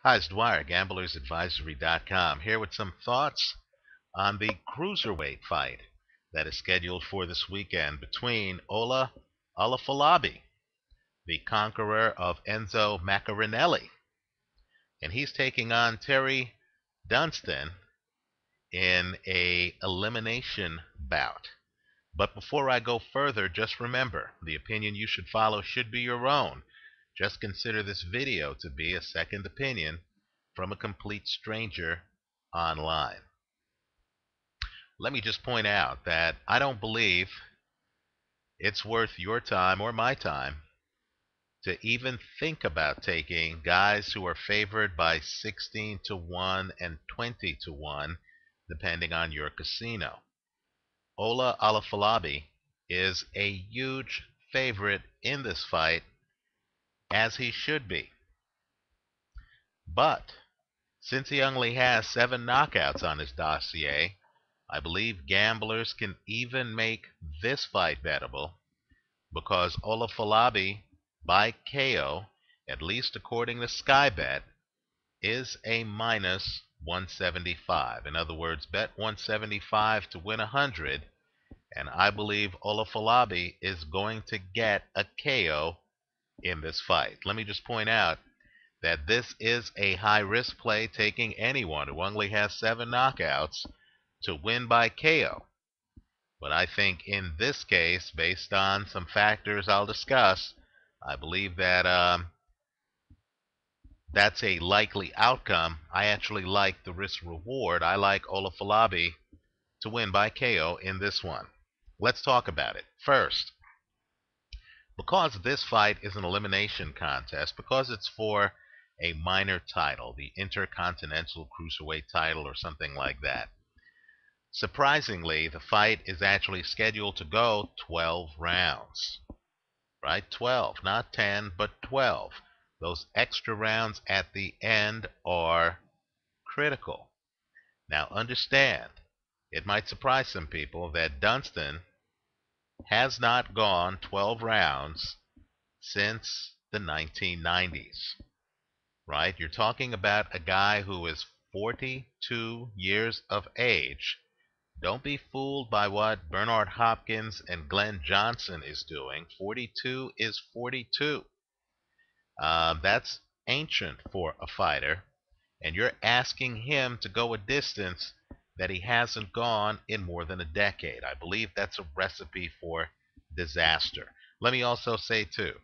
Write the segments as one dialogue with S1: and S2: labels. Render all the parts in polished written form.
S1: Hi, it's Dwyer, GamblersAdvisory.com, here with some thoughts on the cruiserweight fight that is scheduled for this weekend between Ola Afolabi, the conqueror of Enzo Maccarinelli, and he's taking on Terry Dunstan in a elimination bout. But before I go further, just remember, the opinion you should follow should be your own. Just consider this video to be a second opinion from a complete stranger online. Let me just point out that I don't believe it's worth your time or my time to even think about taking guys who are favored by 16 to 1 and 20 to 1, depending on your casino. Ola Afolabi is a huge favorite in this fight, as he should be. But since he only has 7 knockouts on his dossier, I believe gamblers can even make this fight bettable because Ola Afolabi by KO, at least according to Skybet, is a minus 175. In other words, bet 175 to win 100, and I believe Ola Afolabi is going to get a KO in this fight. Let me just point out that this is a high-risk play, taking anyone who only has 7 knockouts to win by KO. But I think in this case, based on some factors I'll discuss, I believe that that's a likely outcome. I actually like the risk-reward. I like Ola Afolabi to win by KO in this one. Let's talk about it. First, because this fight is an elimination contest, because it's for a minor title, the Intercontinental Cruiserweight title or something like that, surprisingly, the fight is actually scheduled to go 12 rounds. Right? 12, not 10, but 12. Those extra rounds at the end are critical. Now understand, it might surprise some people that Dunstan has not gone 12 rounds since the 1990s. Right? You're talking about a guy who is 42 years of age. Don't be fooled by what Bernard Hopkins and Glenn Johnson is doing. 42 is 42. That's ancient for a fighter, and you're asking him to go a distance that he hasn't gone in more than a decade. I believe that's a recipe for disaster. Let me also say, too,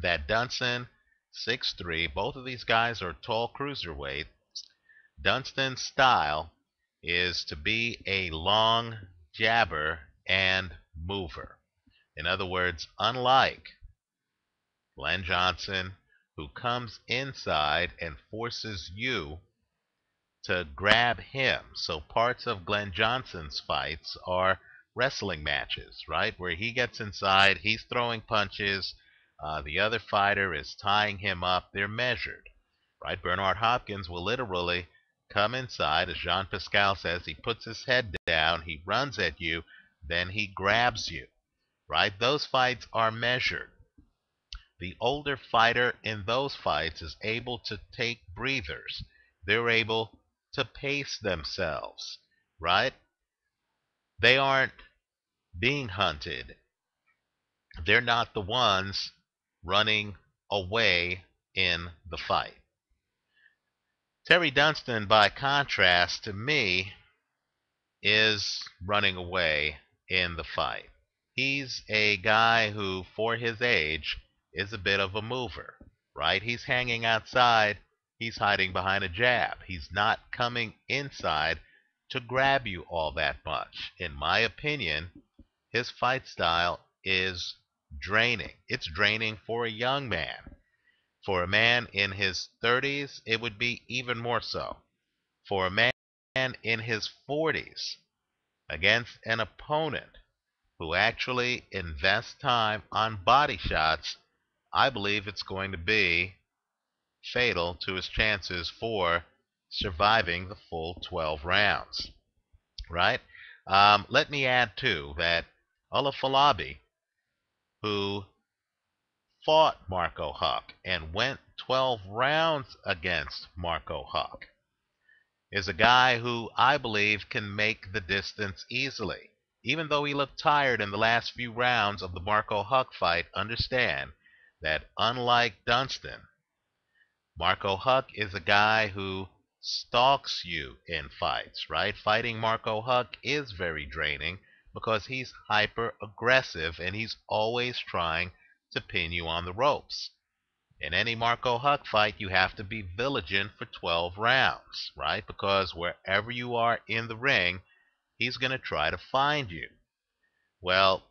S1: that Dunstan, 6'3", both of these guys are tall cruiserweight. Dunstan's style is to be a long jabber and mover. In other words, unlike Glenn Johnson, who comes inside and forces you to grab him. So parts of Glenn Johnson's fights are wrestling matches, right? Where he gets inside, he's throwing punches, the other fighter is tying him up. They're measured, right? Bernard Hopkins will literally come inside, as Jean Pascal says, he puts his head down, he runs at you, then he grabs you, right? Those fights are measured. The older fighter in those fights is able to take breathers. They're able to pace themselves, right? They aren't being hunted. They're not the ones running away in the fight. Terry Dunstan, by contrast, to me, is running away in the fight. He's a guy who, for his age, is a bit of a mover, right? He's hanging outside. He's hiding behind a jab. He's not coming inside to grab you all that much. In my opinion, his fight style is draining. It's draining for a young man. For a man in his 30s, it would be even more so. For a man in his 40s, against an opponent who actually invests time on body shots, I believe it's going to be fatal to his chances for surviving the full 12 rounds. Right? Let me add, too, that Ola Afolabi, who fought Marco Huck and went 12 rounds against Marco Huck is a guy who I believe can make the distance easily. Even though he looked tired in the last few rounds of the Marco Huck fight, understand that unlike Dunstan, Marco Huck is a guy who stalks you in fights, right? Fighting Marco Huck is very draining because he's hyper aggressive and he's always trying to pin you on the ropes. In any Marco Huck fight, you have to be vigilant for 12 rounds, right? Because wherever you are in the ring, he's going to try to find you. Well,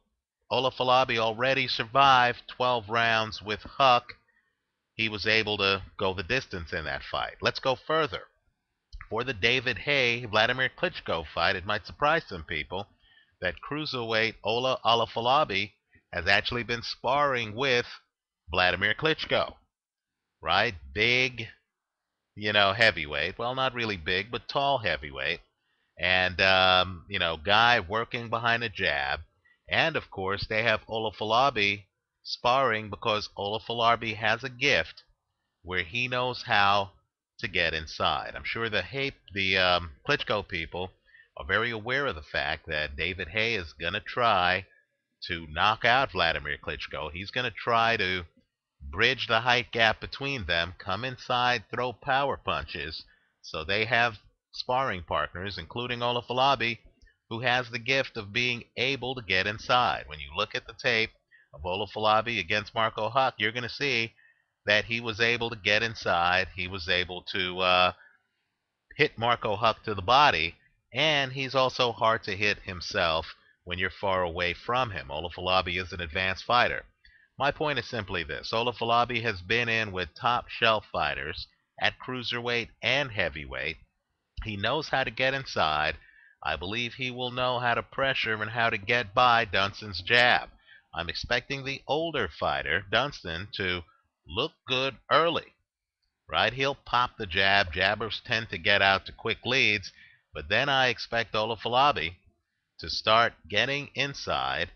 S1: Ola Afolabi already survived 12 rounds with Huck. He was able to go the distance in that fight. Let's go further. For the David Haye Vladimir Klitschko fight, it might surprise some people that cruiserweight Ola Afolabi has actually been sparring with Vladimir Klitschko, right? Big, heavyweight. Well, not really big, but tall heavyweight. And, guy working behind a jab. And, of course, they have Ola Afolabi sparring because Ola Afolabi has a gift where he knows how to get inside. I'm sure the Klitschko people are very aware of the fact that David Haye is going to try to knock out Vladimir Klitschko. He's going to try to bridge the height gap between them, come inside, throw power punches. So they have sparring partners, including Ola Afolabi, who has the gift of being able to get inside. When you look at the tape of Ola Afolabi against Marco Huck, you're going to see that he was able to get inside. He was able to hit Marco Huck to the body, and he's also hard to hit himself when you're far away from him. Ola Afolabi is an advanced fighter. My point is simply this. Ola Afolabi has been in with top shelf fighters at cruiserweight and heavyweight. He knows how to get inside. I believe he will know how to pressure and how to get by Dunstan's jab. I'm expecting the older fighter, Dunstan, to look good early, right? He'll pop the jab. Jabbers tend to get out to quick leads. But then I expect Ola Afolabi to start getting inside.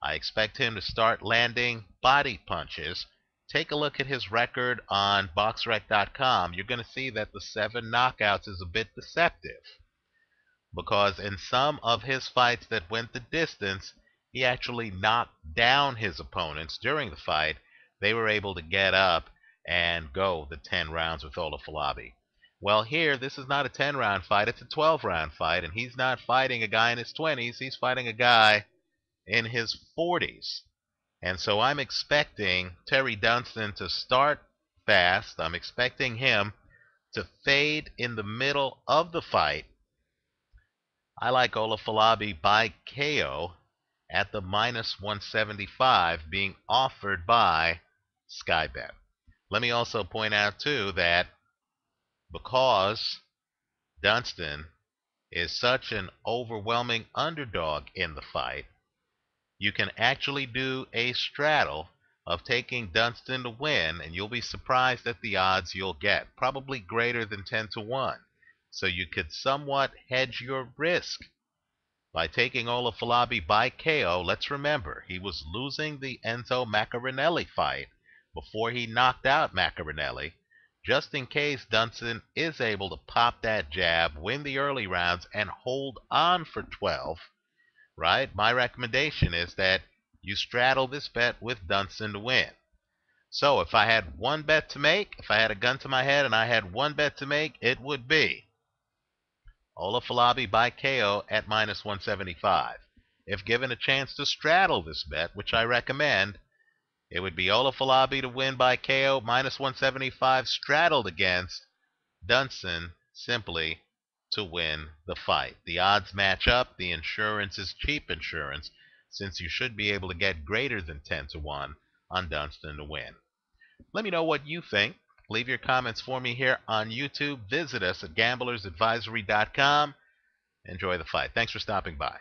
S1: I expect him to start landing body punches. Take a look at his record on BoxRec.com. You're going to see that the 7 knockouts is a bit deceptive, because in some of his fights that went the distance, he actually knocked down his opponents during the fight. They were able to get up and go the 10 rounds with Ola Afolabi. Well, here, this is not a 10-round fight. It's a 12-round fight, and he's not fighting a guy in his 20s. He's fighting a guy in his 40s. And so I'm expecting Terry Dunstan to start fast. I'm expecting him to fade in the middle of the fight. I like Ola Afolabi by KO at the -175 being offered by Skybet. Let me also point out, too, that because Dunstan is such an overwhelming underdog in the fight, you can actually do a straddle of taking Dunstan to win, and you'll be surprised at the odds you'll get, probably greater than 10-1. So you could somewhat hedge your risk by taking Ola Afolabi by KO. Let's remember, he was losing the Enzo Maccarinelli fight before he knocked out Maccarinelli. Just in case Dunstan is able to pop that jab, win the early rounds, and hold on for 12, right? My recommendation is that you straddle this bet with Dunstan to win. So if I had one bet to make, if I had a gun to my head and I had one bet to make, it would be Ola Afolabi by KO at -175. If given a chance to straddle this bet, which I recommend, it would be Ola Afolabi to win by KO -175 straddled against Dunstan simply to win the fight. The odds match up. The insurance is cheap insurance, since you should be able to get greater than 10-1 on Dunstan to win. Let me know what you think. Leave your comments for me here on YouTube. Visit us at gamblersadvisory.com. Enjoy the fight. Thanks for stopping by.